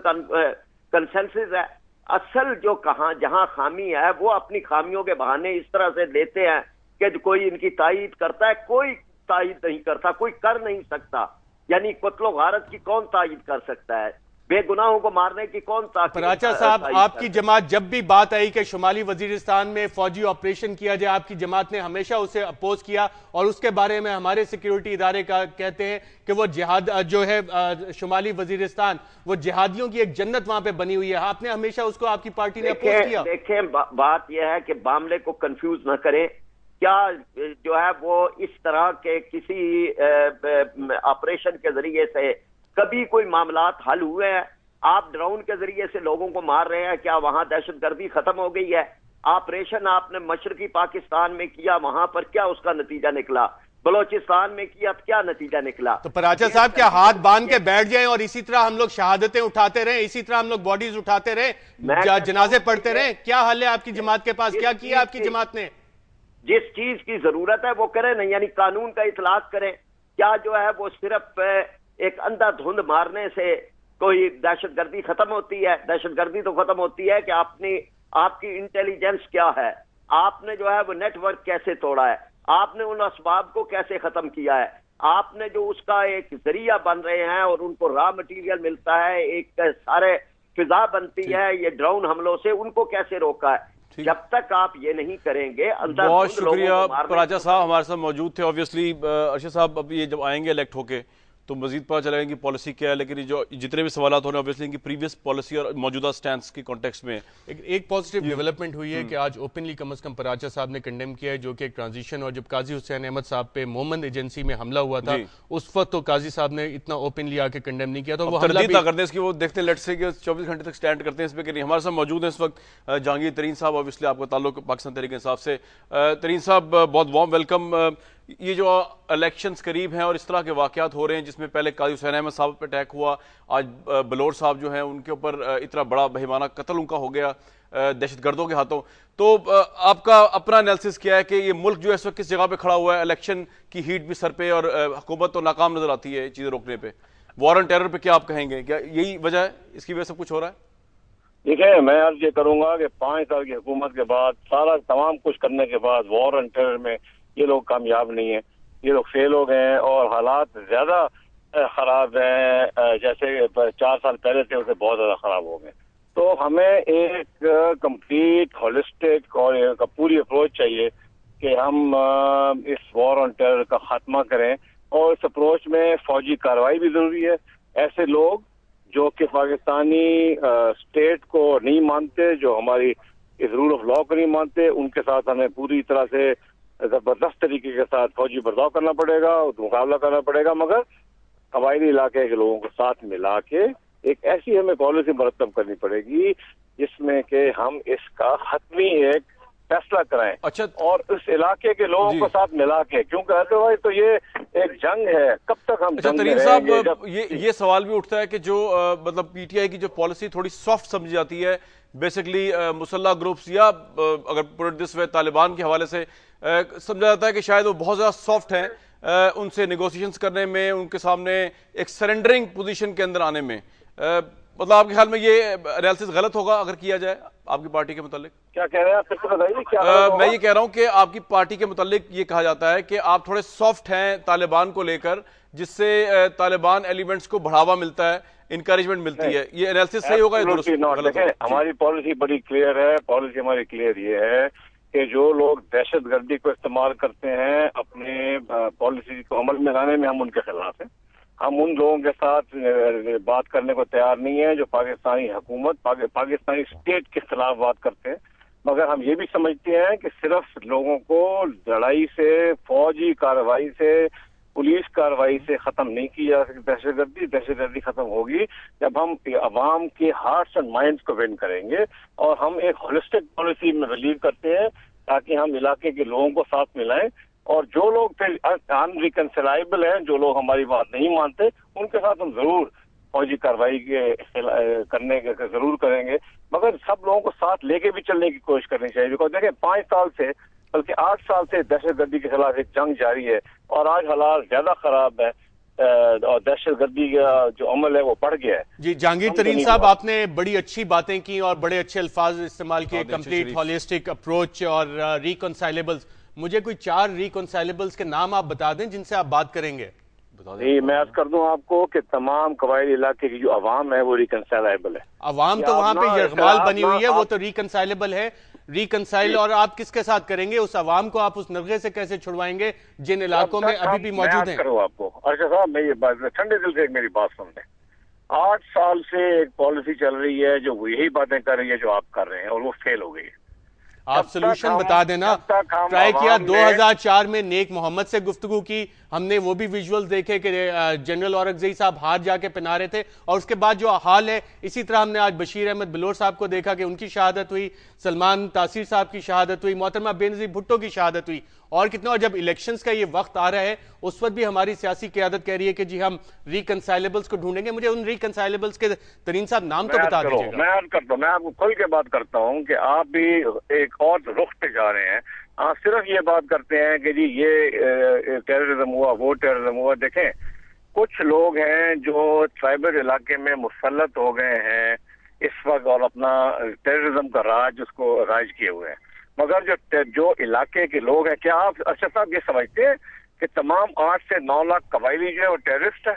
کنسنسس ہے۔ اصل جو جہاں خامی ہے وہ اپنی خامیوں کے بہانے اس طرح سے دیتے ہیں کہ کوئی ان کی تائید کرتا ہے، کوئی تائید نہیں کرتا، کوئی کر نہیں سکتا۔ یعنی قتل و غارت کی کون تائید کر سکتا ہے؟ بے گناہوں کو مارنے کی کون تائید؟ پراچا صاحب آپ کی جماعت جب بھی بات آئی کہ شمالی وزیرستان میں فوجی آپریشن کیا جائے، آپ کی جماعت نے ہمیشہ اسے اپوز کیا، اور اس کے بارے میں ہمارے سیکیورٹی ادارے کہتے ہیں کہ وہ جہاد جو ہے شمالی وزیرستان، وہ جہادیوں کی ایک جنت وہاں پہ بنی ہوئی ہے۔ آپ نے ہمیشہ اس کو، آپ کی پارٹی نے اپوز کیا۔ دیکھیں بات یہ ہے کہ معاملے کو کنفیوز نہ کریں۔ کیا جو ہے وہ اس طرح کے کسی آپریشن کے ذریعے سے کبھی کوئی معاملات حل ہوئے ہیں؟ آپ ڈرون کے ذریعے سے لوگوں کو مار رہے ہیں، کیا وہاں دہشت گردی ختم ہو گئی ہے؟ آپریشن آپ نے مشرقی پاکستان میں کیا، وہاں پر کیا اس کا نتیجہ نکلا؟ بلوچستان میں کیا، کیا نتیجہ نکلا؟ تو پراچا صاحب کیا ہاتھ باندھ کے بیٹھ جائیں اور اسی طرح ہم لوگ شہادتیں اٹھاتے رہیں، اسی طرح ہم لوگ باڈیز اٹھاتے رہیں، جنازے پڑھتے رہیں؟ کیا حل ہے آپ کی جماعت کے پاس؟ کیا کیا آپ کی جماعت نے؟ جس چیز کی ضرورت ہے وہ کریں نا، یعنی قانون کا اطلاق کریں۔ کیا جو ہے وہ صرف ایک اندھا دھند مارنے سے کوئی دہشت گردی ختم ہوتی ہے؟ دہشت گردی تو ختم ہوتی ہے کہ آپ کی انٹیلیجنس کیا ہے، آپ نے جو ہے وہ نیٹ ورک کیسے توڑا ہے، آپ نے ان اسباب کو کیسے ختم کیا ہے، آپ نے جو اس کا ایک ذریعہ بن رہے ہیں اور ان کو را مٹیریل ملتا ہے، ایک سارے فضا بنتی ہے یہ ڈرون حملوں سے، ان کو کیسے روکا ہے۔ جب تک آپ یہ نہیں کریں گے، بہت شکریہ پراجا صاحب ہمارے ساتھ موجود تھے۔ آبویسلی ارشد صاحب اب یہ جب آئیں گے الیکٹ ہو کے تو مزید پتہ چلے گا کہ پالیسی کیا ہے، لیکن جو جتنے بھی سوالات ہو رہے ہیں آبویسلی ان کی پریویس پالیسی اور موجودہ سٹینس کی کانٹیکسٹ میں ایک پازیٹیو ڈیولپمنٹ ہوئی ہے کہ آج اوپنلی کم از کم پراچا صاحب نے کنڈیم کیا ہے، جو کہ ایک ٹرانزیشن، اور جب قاضی حسین احمد صاحب پہ مومند ایجنسی میں حملہ ہوا تھا اس وقت تو قاضی صاحب نے اتنا اوپنلی آ کے کنڈیم نہیں کیا، تو وہ تردید نہ کرتے اس کی، وہ دیکھتے ہیں لیٹ سے کہ 24 گھنٹے تک سٹینڈ کرتے ہیں اس پہ کہ نہیں۔ ہمارے ساتھ موجود ہیں اس وقت جہانگیر ترین صاحب، آبویسلی آپ کا تعلق پاکستان تحریک انصاف سے۔ ترین صاحب بہت وارم ویلکم۔ یہ جو الیکشنز قریب ہیں اور اس طرح کے واقعات ہو رہے ہیں جس میں پہلے قاضی حسین احمد صاحب پہ اٹیک ہوا، آج بلور صاحب جو ہیں ان کے اوپر اتنا بڑا بہیمانہ قتل ان کا ہو گیا دہشت گردوں کے ہاتھوں، تو آپ کا اپنا انالیسس کیا ہے کہ یہ ملک جو ہے اس وقت کس جگہ پہ کھڑا ہوا ہے؟ الیکشن کی ہیٹ بھی سر پہ اور حکومت تو ناکام نظر آتی ہے چیزیں روکنے پہ، وار آن ٹیرر پہ کیا آپ کہیں گے؟ کیا یہی وجہ ہے، اس کی وجہ سے کچھ ہو رہا ہے؟ دیکھیں، میں عرض یہ کروں گا کہ 5 سال کی حکومت کے بعد تمام کچھ کرنے کے بعد وار آن ٹیرر میں یہ لوگ کامیاب نہیں ہیں، یہ لوگ فیل ہو گئے ہیں اور حالات زیادہ خراب ہیں، جیسے 4 سال پہلے تھے اسے بہت زیادہ خراب ہو گئے۔ تو ہمیں ایک کمپلیٹ ہولسٹک اور ایک پوری اپروچ چاہیے کہ ہم اس وار آن ٹیرر کا خاتمہ کریں، اور اس اپروچ میں فوجی کارروائی بھی ضروری ہے۔ ایسے لوگ جو کہ پاکستانی اسٹیٹ کو نہیں مانتے، جو ہماری اس رول آف لا کو نہیں مانتے، ان کے ساتھ ہمیں پوری طرح سے زبردست طریقے کے ساتھ فوجی برتاؤ کرنا پڑے گا، مقابلہ کرنا پڑے گا، مگر قبائلی علاقے کے لوگوں کو ساتھ ملا کے ایک ایسی ہمیں پالیسی مرتب کرنی پڑے گی جس میں کہ ہم اس کا حتمی ایک فیصلہ کرائیں، اور اس علاقے کے لوگوں کو ساتھ ملا کے، کیونکہ ادروائز تو یہ ایک جنگ ہے، کب تک ہم جنگ میں رہیں گے؟ یہ سوال بھی اٹھتا ہے کہ جو مطلب پی ٹی آئی کی جو پالیسی تھوڑی سافٹ سمجھی جاتی ہے، بیسکلی مسلح گروپس یا اگر پوٹ دس وے طالبان کے حوالے سے سمجھا جاتا ہے کہ شاید وہ بہت زیادہ سافٹ ہیں ان سے نیگوسیشنز کرنے میں، ان کے سامنے ایک سرنڈرنگ پوزیشن کے اندر آنے میں، مطلب آپ کے خیال میں یہ انالیسس غلط ہوگا اگر کیا جائے آپ کی پارٹی کے متعلق؟ کیا کہہ رہے ہیں آپ؟ بتائیے کیا میں یہ کہہ رہا ہوں کہ آپ کی پارٹی کے متعلق یہ کہا جاتا ہے کہ آپ تھوڑے سافٹ ہیں طالبان کو لے کر، جس سے طالبان ایلیمنٹس کو بڑھاوا ملتا ہے، انکریجمنٹ ملتی ہے، یہ انالیسس صحیح ہوگا یا درست غلط ہوگا؟ ہماری پالیسی بڑی کلیئر ہے، پالیسی ہماری کلیئر یہ ہے کہ جو لوگ دہشت گردی کو استعمال کرتے ہیں اپنے پالیسی کو عمل میں لانے میں، ہم ان کے خلاف ہیں۔ ہم ان لوگوں کے ساتھ بات کرنے کو تیار نہیں ہیں جو پاکستانی حکومت، پاکستانی اسٹیٹ کے خلاف بات کرتے ہیں، مگر ہم یہ بھی سمجھتے ہیں کہ صرف لوگوں کو لڑائی سے، فوجی کارروائی سے، پولیس کارروائی سے ختم نہیں کی جا سکتی دہشت گردی۔ دہشت گردی ختم ہوگی جب ہم عوام کے ہارٹس اینڈ مائنڈس کو ون کریں گے، اور ہم ایک ہولسٹک پالیسی میں بلیو کرتے ہیں تاکہ ہم علاقے کے لوگوں کو ساتھ ملائیں، اور جو لوگ پھر ان ریکنسلائبل ہیں، جو لوگ ہماری بات نہیں مانتے، ان کے ساتھ ہم ضرور فوجی کارروائی کرنے کے ضرور کریں گے، مگر سب لوگوں کو ساتھ لے کے بھی چلنے کی کوشش کرنی چاہیے۔ بیکاز دیکھیں 5 سال سے بلکہ 8 سال سے دہشت گردی کے خلاف ایک جنگ جاری ہے، اور آج حالات زیادہ خراب ہے اور دہشت گردی کا جو عمل ہے وہ بڑھ گیا ہے۔ جی جہانگیر ترین صاحب، آپ نے بڑی اچھی باتیں کی اور بڑے اچھے الفاظ استعمال کیے، کمپلیٹ ہولسٹک اپروچ اور ریکنسائلیبلز۔ مجھے کوئی 4 ریکنسائلیبلز کے نام آپ بتا دیں جن سے آپ بات کریں گے۔ جی میں عرض کر دوں آپ کو کہ تمام قبائلی علاقے کی جو عوام ہے وہ ریکنسائلیبل ہے۔ عوام تو وہاں پہ یرغمال بنی ہوئی ہے، وہ تو ریکنسائلیبل ہے۔ ریکنسائل اور آپ کس کے ساتھ کریں گے؟ اس عوام کو آپ اس نرغے سے کیسے چھڑوائیں گے جن علاقوں میں ابھی بھی موجود ہیں؟ میں کروں آپ کو ارشد صاحب، میں یہ بات ٹھنڈے دل سے ایک میری بات سن لیں۔ 8 سال سے ایک پالیسی چل رہی ہے جو یہی باتیں کر رہی ہے جو آپ کر رہے ہیں، اور وہ فیل ہو گئی ہے۔ آپ سلوشن بتا دینا۔ ٹرائی کیا 2004 میں نیک محمد سے گفتگو کی، ہم نے وہ بھی ویژولز دیکھے کہ جنرل اورگزئی صاحب ہاتھ جا کے پہنا رہے تھے، اور اس کے بعد جو حال ہے اسی طرح ہم نے آج بشیر احمد بلور صاحب کو دیکھا کہ ان کی شہادت ہوئی، سلمان تاثیر صاحب کی شہادت ہوئی، محترمہ بینظیر بھٹو کی شہادت ہوئی، اور کتنا۔ اور جب الیکشنز کا یہ وقت آ رہا ہے اس وقت بھی ہماری سیاسی قیادت کہہ رہی ہے کہ جی ہم ریکنسائلیبلز کو ڈھونڈیں گے۔ مجھے ان ریکنسائلیبلز کے ترین صاحب نام تو بتا دیجیے گا۔ میں عرض کرتا ہوں، میں آپ کو کھل کے بات کرتا ہوں کہ آپ بھی ایک اور رخ پہ جا رہے ہیں۔ آپ صرف یہ بات کرتے ہیں کہ جی یہ ٹیررزم ہوا، وہ ٹیررزم ہوا۔ دیکھیں، کچھ لوگ ہیں جو ٹرائبل علاقے میں مسلط ہو گئے ہیں، اس وقت اور اپنا ٹیررزم کا راج اس کو رائج کیے ہوئے ہیں. مگر جو علاقے کے لوگ ہیں, کیا آپ ارشد صاحب یہ سمجھتے ہیں کہ تمام 8 سے 9 لاکھ قبائلی جو ہے وہ ٹیررسٹ ہے؟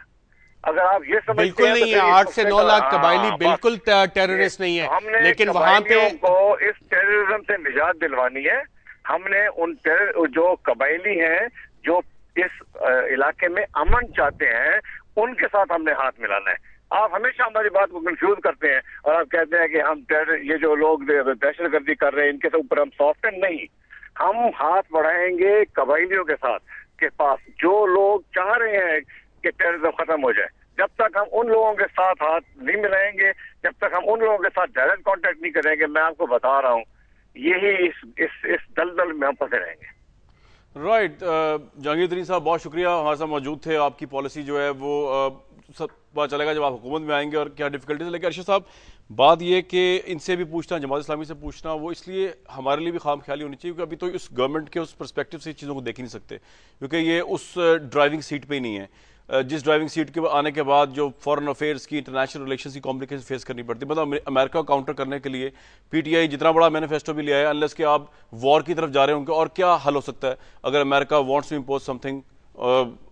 اگر آپ یہ سمجھتے ہیں بالکل نہیں ہے, 8 سے 9 لاکھ قبائلی بالکل ٹیررسٹ نہیں ہے, لیکن وہاں پہ کو اس ٹیررزم سے نجات دلوانی ہے. ہم نے ان جو قبائلی ہیں جو اس علاقے میں امن چاہتے ہیں ان کے ساتھ ہم نے ہاتھ ملانا ہے. آپ ہمیشہ ہماری بات کو کنفیوز کرتے ہیں اور آپ کہتے ہیں کہ ہم یہ جو لوگ دہشت گردی کر رہے ہیں ان کے اوپر ہم سافٹ ہیں. نہیں, ہم ہاتھ بڑھائیں گے قبائلیوں کے ساتھ کے پاس جو لوگ چاہ رہے ہیں کہ ٹیررزم ختم ہو جائے. جب تک ہم ان لوگوں کے ساتھ ہاتھ نہیں ملائیں گے, جب تک ہم ان لوگوں کے ساتھ ڈائریکٹ کانٹیکٹ نہیں کریں گے, میں آپ کو بتا رہا ہوں یہی اس دلدل میں ہم پھنسے رہیں گے. رائٹ, جہانگیر ترین صاحب بہت شکریہ, ہمارے ساتھ موجود تھے. آپ کی پالیسی جو ہے وہ سب پتا چلے گا جب آپ حکومت میں آئیں گے اور کیا ڈیفیکلٹیز. لیکن ارشد صاحب بات یہ کہ ان سے بھی پوچھنا, جماعت اسلامی سے پوچھنا, وہ اس لیے ہمارے لیے بھی خام خیالی ہونی چاہیے کیونکہ ابھی تو اس گورنمنٹ کے اس پرسپیکٹو سے چیزوں کو دیکھ نہیں سکتے, کیونکہ یہ اس ڈرائیونگ سیٹ پہ ہی نہیں ہے جس ڈرائیونگ سیٹ کے آنے کے بعد جو فورن افیئرس کی, انٹرنیشنل ریلیشنز کی کمپلیکیشن فیس کرنی پڑتی. مطلب امریکہ کاؤنٹر کرنے کے لیے پی ٹی آئی جتنا بڑا مینیفیسٹو بھی لیا ہے, انلیس کہ آپ وار کی طرف جا رہے ہوں گے, اور کیا حل ہو سکتا ہے اگر America wants to impose something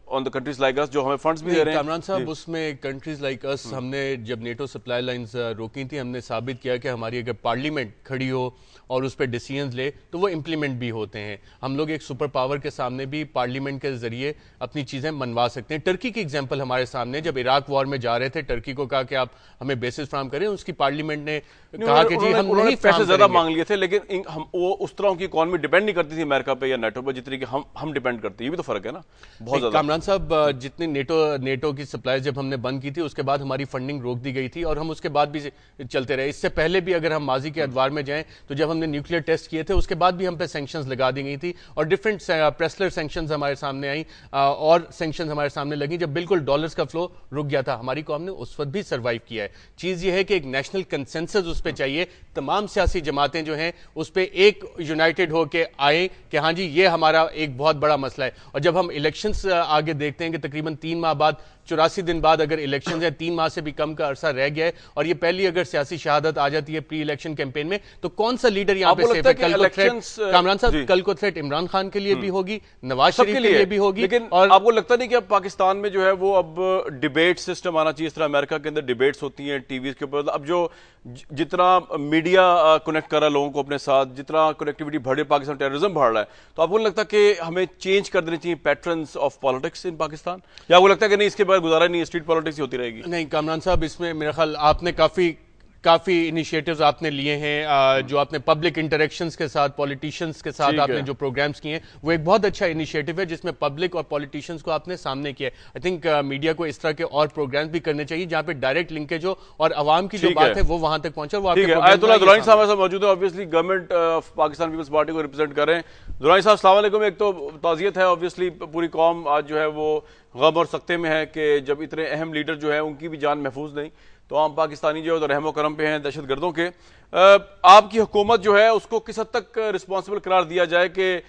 on the countries like us جو ہمیں فنڈز بھی دے رہے ہیں. کامران صاحب اس میں کنٹریز لائک اس, ہم نے جب نیٹو سپلائی لائنز روکی تھی, ہم نے ثابت کیا کہ ہماری اگر پارلیمنٹ کھڑی ہو اور اس پہ ڈیسیژنز لے تو وہ امپلیمنٹ بھی ہوتے ہیں. ہم لوگ ایک سپر پاور کے سامنے بھی پارلیمنٹ کے ذریعے اپنی چیزیں منوا سکتے ہیں. ٹرکی کی ایگزامپل ہمارے سامنے, جب عراق وار میں جا رہے تھے ٹرکی کو کہا کہ آپ ہمیں بیسز فراہم کریں, اس کی پارلیمنٹ نے کہا کہ جی ہم نہیں پیسے زیادہ مانگ لیے تھے, لیکن وہ اس طرح کی اکانومی ڈیپینڈ نہیں کرتی تھی امریکہ پہ یا نیٹو پہ جتنی کہ ہم ڈیپینڈ کرتے ہیں. یہ بھی تو فرق ہے نا بہت زیادہ. کامران صاحب جتنی نیٹو کی سپلائی جب ہم نے بند کی تھی اس کے بعد ہماری فنڈنگ روک دی گئی تھی اور ہم اس کے بعد بھی چلتے رہے. اس سے پہلے بھی اگر ہم ماضی کے ادوار میں جائیں تو جب ہم نے نیوکلیئر ٹیسٹ کیے تھے اس کے بعد بھی ہم پہ سینکشنز لگا دی گئی تھی اور ڈفرینٹ پریسلر سینکشنز ہمارے سامنے آئیں اور سینکشنز ہمارے سامنے لگیں جب بالکل ڈالرز کا فلو رک گیا تھا. ہماری قوم نے اس وقت بھی سروائیو کیا ہے. چیز یہ ہے کہ ایک نیشنل کنسنسس اس پہ چاہیے, تمام سیاسی جماعتیں جو ہیں اس پہ ایک یونائٹڈ ہو کے آئیں کہ ہاں جی یہ ہمارا ایک بہت بڑا مسئلہ ہے. اور جب ہم الیکشنز آگے دیکھتے ہیں کہ تقریباً 3 ماہ بعد 84 دن بعد اگر الیکشنز ہیں, 3 ماہ سے بھی کم کا عرصہ رہ گیا ہے اور یہ پہلی اگر سیاسی شہادت آ جاتی ہے پری الیکشن کیمپین میں تو کون سا لیڈر یہاں پہ سیف ہے؟ کل کو تھریٹ کامران صاحب کل کو تھریٹ عمران خان کے لیے بھی ہوگی, نواز شریف کے لیے بھی ہوگی. لیکن آپ کو لگتا نہیں کہ اب پاکستان میں جو ہے وہ اب ڈیبیٹ سسٹم آنا چاہیے, اس طرح امریکہ کے اندر ڈیبیٹس ہوتی ہیں ٹی ویز کے اوپر, اب جو جتنا میڈیا کنیکٹ کر رہا ہے لوگوں کو اپنے ساتھ, جتنا کنیکٹیوٹی بڑھ رہی ہے, پاکستان ٹیررزم بڑھ رہا ہے, تو آپ کو لگتا ہے کہ ہمیں چینج کر دینی چاہیے patterns of politics in Pakistan, یا آپ کو لگتا ہے کہ نہیں اس کے بعد گزارا نہیں, اسٹریٹ پالیٹکس ہی ہوتی رہے گی؟ نہیں کامران صاحب, اس میں میرا خیال آپ نے کافی انیشیٹیوز آپ نے لیے ہیں, جو آپ نے پبلک انٹریکشنز کے ساتھ پولیٹیشینز کے ساتھ آپ نے جو پروگرامز کیے ہیں وہ ایک بہت اچھا انیشیٹیو ہے جس میں پبلک اور پولیٹیشینز کو آپ نے سامنے کیا ہے. آئی تھنک میڈیا کو اس طرح کے اور پروگرامز بھی کرنے چاہیے جہاں پہ ڈائریکٹ لنکیج ہو اور عوام کی جو بات ہے وہ وہاں تک پہنچے. وہ آیت اللہ درانی صاحب ایسا موجود ہے, obviously government of Pakistan Peoples Party کو ریپرزینٹ کر رہے ہیں. درانی صاحب السلام علیکم. ایک تو تعزیت ہے, آبویسلی پوری قوم آج جو ہے وہ غم اور سکتے میں ہے کہ جب اتنے اہم لیڈر جو ہیں ان کی بھی جان محفوظ نہیں, تو عام پاکستانی جو ہے تو رحم و کرم پہ ہیں دہشت گردوں کے. آپ کی حکومت جو ہے اس کو کس حد تک رسپانسبل قرار دیا جائے کہ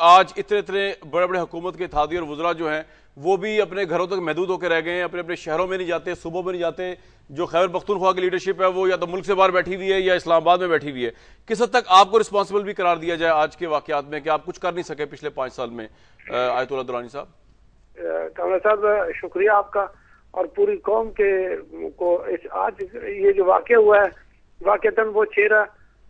آج اتنے بڑے بڑے حکومت کے اتحادی اور وزراء جو ہیں وہ بھی اپنے گھروں تک محدود ہو کے رہ گئے ہیں, اپنے شہروں میں نہیں جاتے, صوبوں میں نہیں جاتے, جو خیبر پختونخوا کی لیڈرشپ ہے وہ یا تو ملک سے باہر بیٹھی ہوئی ہے یا اسلام آباد میں بیٹھی ہوئی ہے. کس حد تک آپ کو رسپانسبل بھی قرار دیا جائے آج کے واقعات میں کہ آپ کچھ کر نہیں سکے پچھلے 5 سال میں؟ آیت اللہ درانی صاحب. کامران صاحب شکریہ آپ کا اور پوری قوم کے کو. آج یہ جو واقعہ ہوا ہے واقعتاً وہ چہرہ,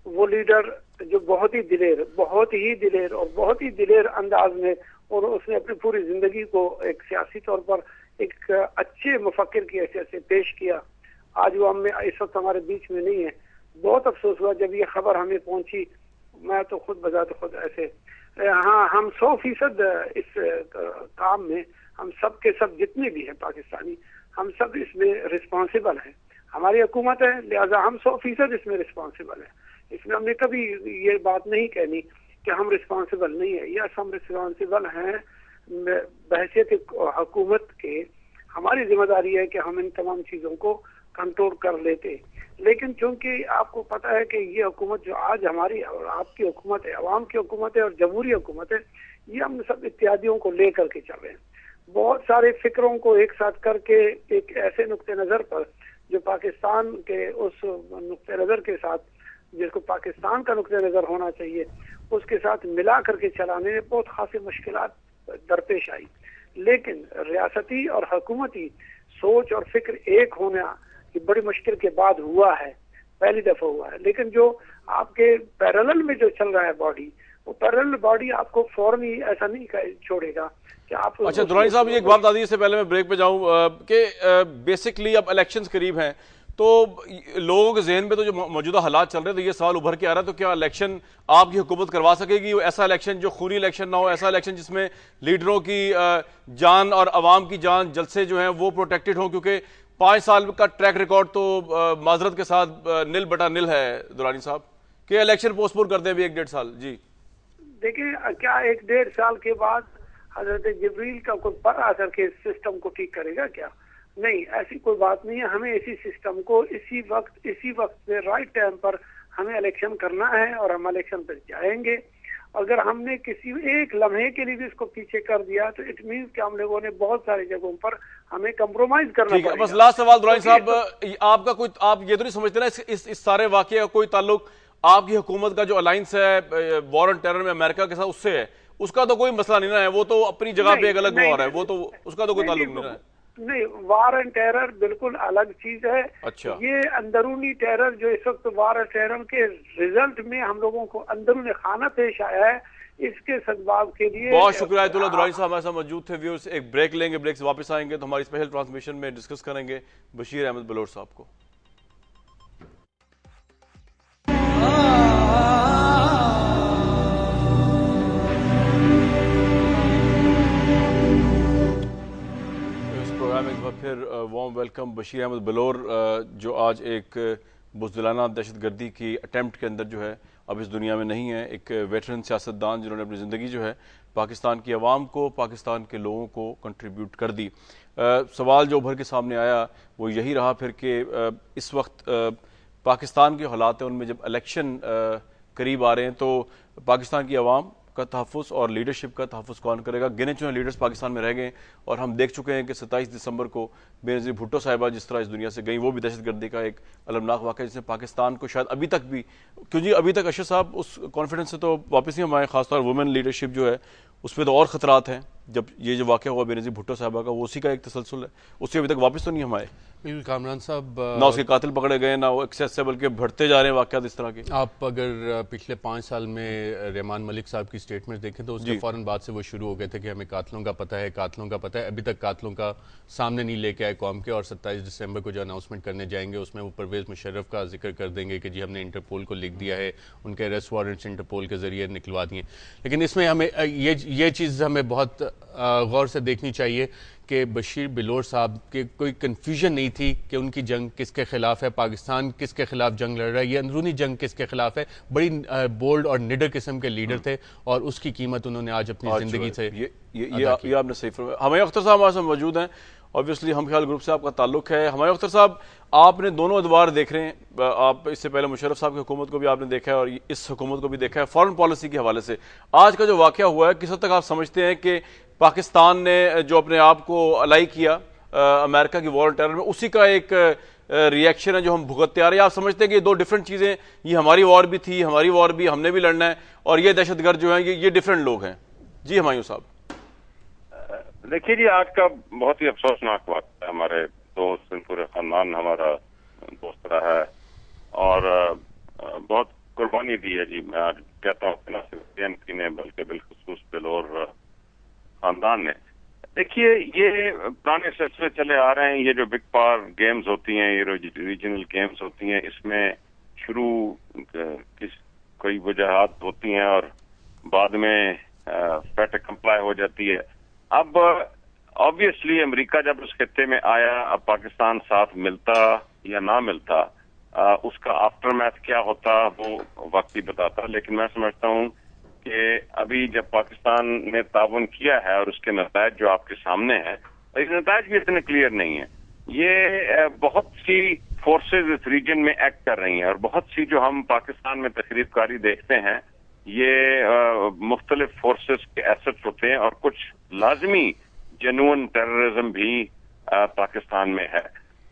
وہ لیڈر جو بہت ہی دلیر اور بہت ہی دلیر انداز میں, اور اس نے اپنی پوری زندگی کو ایک سیاسی طور پر ایک اچھے مفکر کی حیثیت سے پیش کیا, آج وہ ہم اس وقت ہمارے بیچ میں نہیں ہے. بہت افسوس ہوا جب یہ خبر ہمیں پہنچی. میں تو خود بذات خود ایسے, ہاں ہم 100% اس کام میں ہم سب کے سب جتنے بھی ہیں پاکستانی, ہم سب اس میں رسپانسیبل ہیں. ہماری حکومت ہے لہذا ہم 100% اس میں رسپانسیبل ہیں. اس میں ہم نے کبھی یہ بات نہیں کہنی کہ ہم رسپانسیبل نہیں ہیں. یس ہم رسپانسیبل ہیں بحیثیت حکومت کے. ہماری ذمہ داری ہے کہ ہم ان تمام چیزوں کو کنٹرول کر لیتے, لیکن چونکہ آپ کو پتہ ہے کہ یہ حکومت جو آج ہماری اور آپ کی حکومت ہے, عوام کی حکومت ہے اور جمہوری حکومت ہے, یہ ہم سب اتحادیوں کو لے کر کے چل رہے ہیں. بہت سارے فکروں کو ایک ساتھ کر کے ایک ایسے نقطہ نظر پر جو پاکستان کے اس نقطۂ نظر کے ساتھ، جس کو پاکستان کا نقطۂ نظر ہونا چاہیے، اس کے ساتھ ملا کر کے چلانے میں بہت خاصی مشکلات درپیش آئی. لیکن ریاستی اور حکومتی سوچ اور فکر ایک ہونا یہ بڑی مشکل کے بعد ہوا ہے، پہلی دفعہ ہوا ہے. لیکن جو آپ کے پیرالل میں جو چل رہا ہے باڈی، وہ پیرالل باڈی آپ کو فوراً ہی ایسا نہیں چھوڑے گا کہ آپ. اچھا درانی صاحب، یہ ایک بات بتا دیجیے اس سے پہلے میں بریک پہ جاؤں کہ بیسکلی اب الیکشنز قریب ہیں تو لوگوں کے ذہن میں تو جو موجودہ حالات چل رہے ہیں تو یہ سوال ابھر کے آ رہا ہے، تو کیا الیکشن آپ کی حکومت کروا سکے گی؟ ایسا الیکشن جو خونی الیکشن نہ ہو، ایسا الیکشن جس میں لیڈروں کی جان اور عوام کی جان جلسے جو ہیں وہ پروٹیکٹڈ ہوں، کیونکہ 5 سال کا ٹریک ریکارڈ تو معذرت کے ساتھ نل بٹا نل ہے درانی صاحب، کہ الیکشن پوسٹ پون کر دیں ابھی 1-1.5 سال. جی دیکھیں، کیا 1-1.5 سال کے بعد حضرت جبریل کا کوئی پر آ کر کے سسٹم کو ٹھیک کرے گا؟ کیا نہیں، ایسی کوئی بات نہیں ہے. ہمیں اسی سسٹم کو اسی وقت پہ رائٹ ٹائم پر ہمیں الیکشن کرنا ہے اور ہم الیکشن پہ جائیں گے. اگر ہم نے کسی ایک لمحے کے لیے بھی اس کو پیچھے کر دیا تو اٹ مینس کہ ہم لوگوں نے بہت ساری جگہوں پر ہمیں کمپرومائز کرنا پڑے گا. بس لاسٹ سوال درانی صاحب، آپ کا کوئی، آپ یہ تو نہیں سمجھتے نا اس سارے واقعے کا کوئی تعلق آپ کی حکومت کا جو الائنس ہے وار آن ٹیرر میں امریکہ کے ساتھ اس سے ہے؟ اس کا تو کوئی مسئلہ نہیں ہے، وہ تو اپنی جگہ پہ ایک الگ وار ہے، وہ تو اس کا تو کوئی تعلق نہیں ہے. نہیں، وار اینڈ ٹیرر بالکل الگ چیز ہے. اچھا، یہ اندرونی ٹیرر جو اس وقت وار اینڈ ٹیرر کے ریزلٹ میں ہم لوگوں کو اندرون خانہ پیش آیا ہے، اس کے سدباب کے لیے بہت شکریہ آیت اللہ درانی صاحب ہمارے ساتھ موجود تھے. ویورز ایک بریک لیں گے، بریک سے واپس آئیں گے تو ہماری اسپیشل ٹرانسمیشن میں ڈسکس کریں گے بشیر احمد بلور صاحب کو. پھر وارم ویلکم. بشیر احمد بلور جو آج ایک بزدلانہ دہشت گردی کی اٹیمپٹ کے اندر جو ہے اب اس دنیا میں نہیں ہے، ایک ویٹرن سیاستدان جنہوں نے اپنی زندگی جو ہے پاکستان کی عوام کو، پاکستان کے لوگوں کو کنٹریبیوٹ کر دی. سوال جو ابھر کے سامنے آیا وہ یہی رہا پھر کہ اس وقت پاکستان کے حالات ہیں، ان میں جب الیکشن قریب آ رہے ہیں تو پاکستان کی عوام کا تحفظ اور لیڈرشپ کا تحفظ کون کرے گا؟ گنے چنے لیڈرز پاکستان میں رہ گئے اور ہم دیکھ چکے ہیں کہ 27 دسمبر کو بینظیر بھٹو صاحبہ جس طرح اس دنیا سے گئیں، وہ بھی دہشت گردی کا ایک المناک واقعہ جس نے پاکستان کو شاید ابھی تک بھی، کیوں جی ابھی تک اشرف صاحب اس کانفیڈنس سے تو واپس نہیں ہم آئے، خاص طور وومن لیڈرشپ جو ہے اس پہ تو اور خطرات ہیں. جب یہ جو واقعہ ہوا بینظیر بھٹو صاحبہ کا، وہ اسی کا ایک تسلسل ہے، اس سے ابھی تک واپس تو نہیں ہم آئے. بالکل کامران صاحب، نہ اس کے قاتل پکڑے گئے، نہ وہ ایکسیسیبل کے بڑھتے جا رہے ہیں واقعات اس طرح کے. آپ اگر پچھلے 5 سال میں رحمان ملک صاحب کی سٹیٹمنٹ دیکھیں تو اس کے فوراً بعد سے وہ شروع ہو گئے تھے کہ ہمیں قاتلوں کا پتہ ہے، قاتلوں کا پتہ ہے. ابھی تک قاتلوں کا سامنے نہیں لے کے آئے قوم کے، اور 27 دسمبر کو جو اناؤنسمنٹ کرنے جائیں گے اس میں وہ پرویز مشرف کا ذکر کر دیں گے کہ جی ہم نے انٹرپول کو لکھ دیا ہے، ان کے اریسٹ وارنٹس انٹرپول کے ذریعے نکلوا دیے. لیکن اس میں ہمیں یہ چیز ہمیں بہت غور سے دیکھنی چاہیے کہ بشیر بلور صاحب کے کوئی کنفیوژن نہیں تھی کہ ان کی جنگ کس کے خلاف ہے، پاکستان کس کے خلاف جنگ لڑ رہا ہے، یہ اندرونی جنگ کس کے خلاف ہے. بڑی بولڈ اور نڈر قسم کے لیڈر تھے اور اس کی قیمت انہوں نے آج اپنی زندگی سے یہ آپ نے صحیح فرمایا. ہمایوں اختر صاحب ہمارے ساتھ موجود ہیں، obviously ہم خیال گروپ سے آپ کا تعلق ہے. ہمایوں اختر صاحب، آپ نے دونوں ادوار دیکھ رہے ہیں، آپ اس سے پہلے مشرف صاحب کی حکومت کو بھی آپ نے دیکھا ہے اور اس حکومت کو بھی دیکھا ہے. فارن پالیسی کے حوالے سے آج کا جو واقعہ ہوا ہے، کس حد تک آپ سمجھتے ہیں کہ پاکستان نے جو اپنے آپ کو الائی کیا امریکہ کی وار آن ٹیرر میں، اسی کا ایک ری ایکشن ہے جو ہم بھگتتے آ رہے ہیں؟ آپ سمجھتے ہیں کہ یہ دو ڈفرینٹ چیزیں، یہ ہماری وار بھی تھی، ہماری وار بھی، ہم نے بھی لڑنا ہے، اور یہ دہشت گرد جو ہیں یہ ڈفرینٹ لوگ ہیں؟ جی ہمایوں صاحب. دیکھیے جی، آج کا بہت ہی افسوسناک واقعہ ہے. ہمارے دوست، پورے خاندان ہمارا دوست رہا ہے اور بہت قربانی دی ہے. جی میں کہتا ہوں کہ نہ صرف PNP نے بلکہ بالخصوص بلور خاندان نے. دیکھیے، یہ پرانے سلسلے چلے آ رہے ہیں. یہ جو بگ پاور گیمز ہوتی ہیں، یہ ریجنل گیمز ہوتی ہیں، اس میں شروع کوئی وجوہات ہوتی ہیں اور بعد میں فیٹ کمپلائی ہو جاتی ہے. اب آبویسلی امریکہ جب اس خطے میں آیا، اب پاکستان ساتھ ملتا یا نہ ملتا، اس کا آفٹر میتھ کیا ہوتا وہ وقت ہی بتاتا. لیکن میں سمجھتا ہوں کہ ابھی جب پاکستان نے تعاون کیا ہے اور اس کے نتائج جو آپ کے سامنے ہیں، اور یہ نتائج بھی اتنے کلیئر نہیں ہیں. یہ بہت سی فورسز اس ریجن میں ایکٹ کر رہی ہیں اور بہت سی جو ہم پاکستان میں تخریب کاری دیکھتے ہیں یہ مختلف فورسز کے ایسٹس ہوتے ہیں، اور کچھ لازمی جنون ٹیررزم بھی پاکستان میں ہے.